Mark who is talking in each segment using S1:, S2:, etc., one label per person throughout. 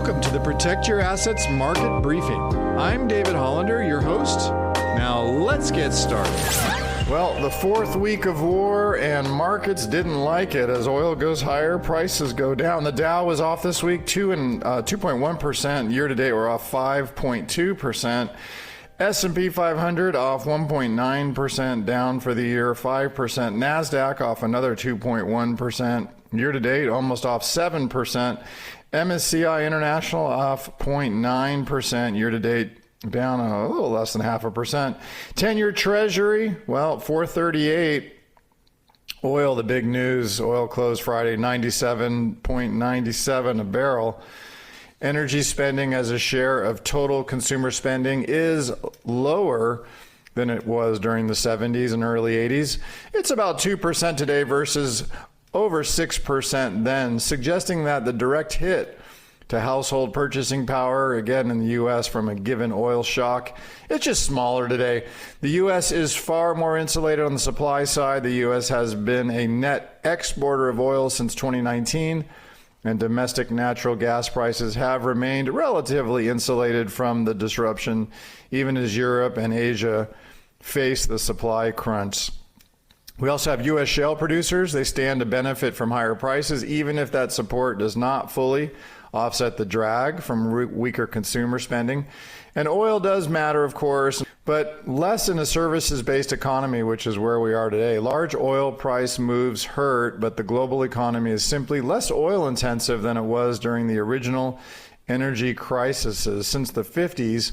S1: Welcome to the Protect Your Assets Market Briefing. I'm David Hollander, your host. Now let's get started. Well, the fourth week of war and markets didn't like it. As oil goes higher, prices go down. The Dow was off this week 2.1%. Year to date, we're off 5.2%. S&P 500 off 1.9%, down for the year 5%. NASDAQ off another 2.1%. Year to date, almost off 7%. MSCI International off 0.9%. Year to date, down a little less than 0.5%. 10-year Treasury, well, 438. Oil, the big news. Oil closed Friday, 97.97 a barrel. Energy spending as a share of total consumer spending is lower than it was during the 70s and early 80s. It's about 2% today versus over 6% then, suggesting that the direct hit to household purchasing power, again in the U.S. from a given oil shock, it's just smaller today. The U.S. is far more insulated on the supply side. The U.S. has been a net exporter of oil since 2019, and domestic natural gas prices have remained relatively insulated from the disruption, even as Europe and Asia face the supply crunch. We also have U.S. shale producers. They stand to benefit from higher prices, even if that support does not fully offset the drag from weaker consumer spending. And oil does matter, of course, but less in a services-based economy, which is where we are today. Large oil price moves hurt, but the global economy is simply less oil-intensive than it was during the original energy crises. Since the 50s,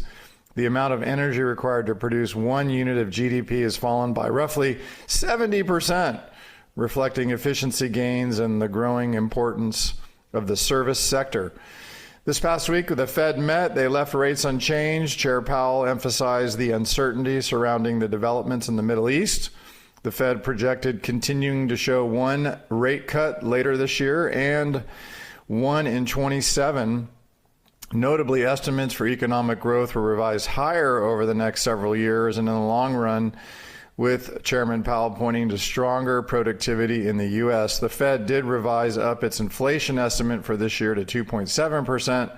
S1: the amount of energy required to produce 1 unit of GDP has fallen by roughly 70%, reflecting efficiency gains and the growing importance of the service sector. This past week, the Fed met. They left rates unchanged. Chair Powell emphasized the uncertainty surrounding the developments in the Middle East. The Fed projected continuing to show one rate cut later this year and one in 27. Notably, estimates for economic growth were revised higher over the next several years, and in the long run, with Chairman Powell pointing to stronger productivity in the U.S. The Fed did revise up its inflation estimate for this year to 2.7%,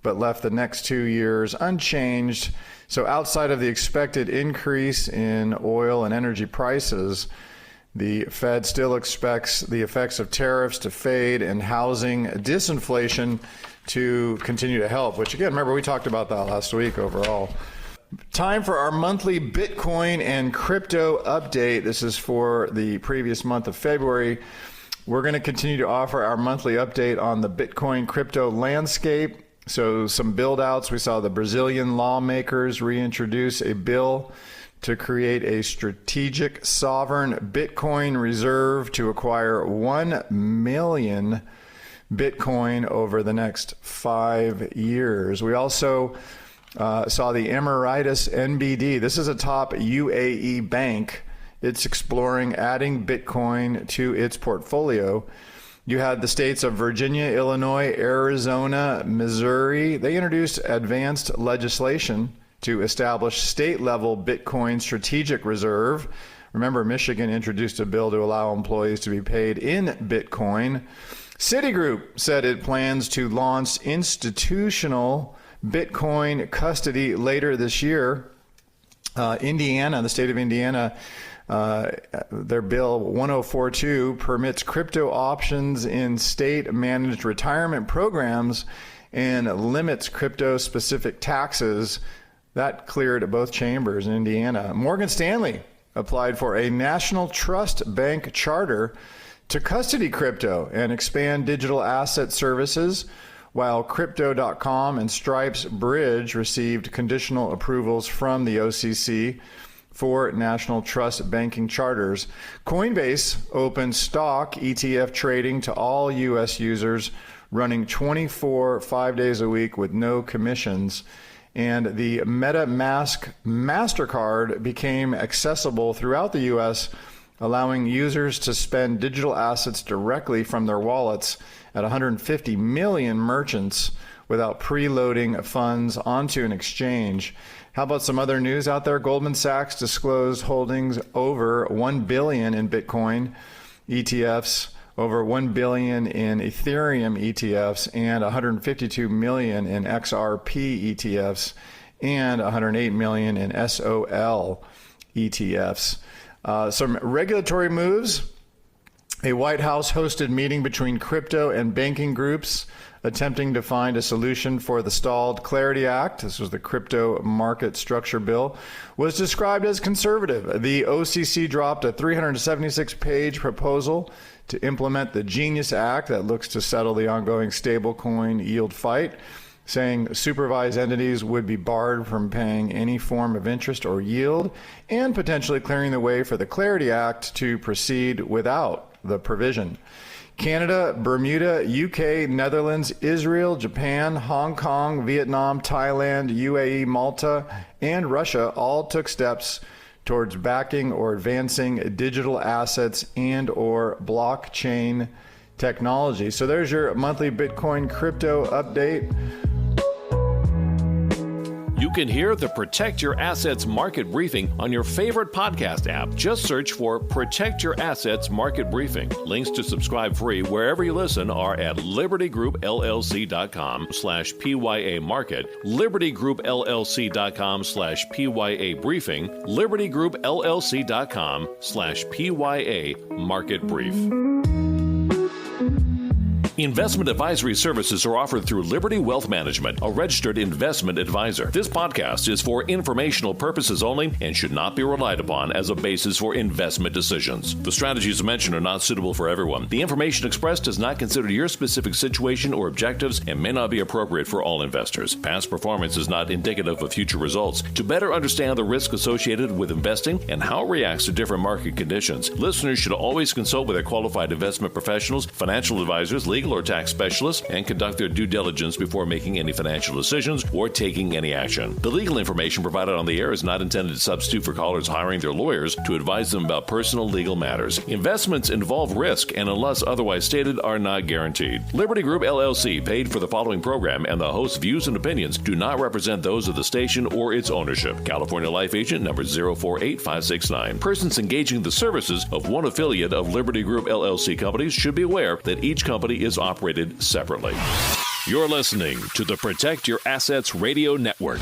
S1: but left the next 2 years unchanged. So outside of the expected increase in oil and energy prices, the Fed still expects the effects of tariffs to fade and housing disinflation to continue to help, which again, remember we talked about that last week overall. Time for our monthly Bitcoin and crypto update. This is for the previous month of February. We're going to continue to offer our monthly update on the Bitcoin crypto landscape. So some build outs. We saw the Brazilian lawmakers reintroduce a bill to create a strategic sovereign Bitcoin reserve to acquire 1 million Bitcoin over the next 5 years. We also saw the Emirates NBD. This is a top UAE bank. It's exploring adding Bitcoin to its portfolio. You had the states of Virginia, Illinois, Arizona, Missouri. They introduced advanced legislation to establish state-level Bitcoin strategic reserve. Remember, Michigan introduced a bill to allow employees to be paid in Bitcoin. Citigroup said it plans to launch institutional Bitcoin custody later this year. Indiana, the state of Indiana, their bill 1042 permits crypto options in state-managed retirement programs and limits crypto-specific taxes. That cleared both chambers in Indiana. Morgan Stanley applied for a national trust bank charter to custody crypto and expand digital asset services, while Crypto.com and Stripe's Bridge received conditional approvals from the OCC for national trust banking charters. Coinbase opened stock ETF trading to all U.S. users, running 24 5 days a week with no commissions. And the MetaMask MasterCard became accessible throughout the U.S., allowing users to spend digital assets directly from their wallets at 150 million merchants without preloading funds onto an exchange. How about some other news out there? Goldman Sachs disclosed holdings over $1 billion in Bitcoin ETFs over $1 billion in Ethereum ETFs and $152 million in XRP ETFs and $108 million in SOL ETFs. Some regulatory moves. A White House hosted meeting between crypto and banking groups attempting to find a solution for the stalled Clarity Act. This was the Crypto Market Structure Bill, was described as conservative. The OCC dropped a 376-page proposal to implement the Genius Act that looks to settle the ongoing stablecoin yield fight, saying supervised entities would be barred from paying any form of interest or yield, and potentially clearing the way for the Clarity Act to proceed without the provision. Canada, Bermuda, UK, Netherlands, Israel, Japan, Hong Kong, Vietnam, Thailand, UAE, Malta, and Russia all took steps towards backing or advancing digital assets and or blockchain technology. So there's your monthly Bitcoin crypto update.
S2: You can hear the Protect Your Assets Market Briefing on your favorite podcast app. Just search for Protect Your Assets Market Briefing. Links to subscribe free wherever you listen are at libertygroupllc.com/PYA Market, libertygroupllc.com/PYA Briefing, libertygroupllc.com/PYA Market Brief. Investment advisory services are offered through Liberty Wealth Management, a registered investment advisor. This podcast is for informational purposes only and should not be relied upon as a basis for investment decisions. The strategies mentioned are not suitable for everyone. The information expressed does not consider your specific situation or objectives and may not be appropriate for all investors. Past performance is not indicative of future results. To better understand the risk associated with investing and how it reacts to different market conditions, listeners should always consult with their qualified investment professionals, financial advisors, legal or tax specialists, and conduct their due diligence before making any financial decisions or taking any action. The legal information provided on the air is not intended to substitute for callers hiring their lawyers to advise them about personal legal matters. Investments involve risk and, unless otherwise stated, are not guaranteed. Liberty Group LLC paid for the following program, and the host's views and opinions do not represent those of the station or its ownership. California Life Agent number 048569. Persons engaging the services of one affiliate of Liberty Group LLC companies should be aware that each company is operated separately. You're listening to the Protect Your Assets Radio Network.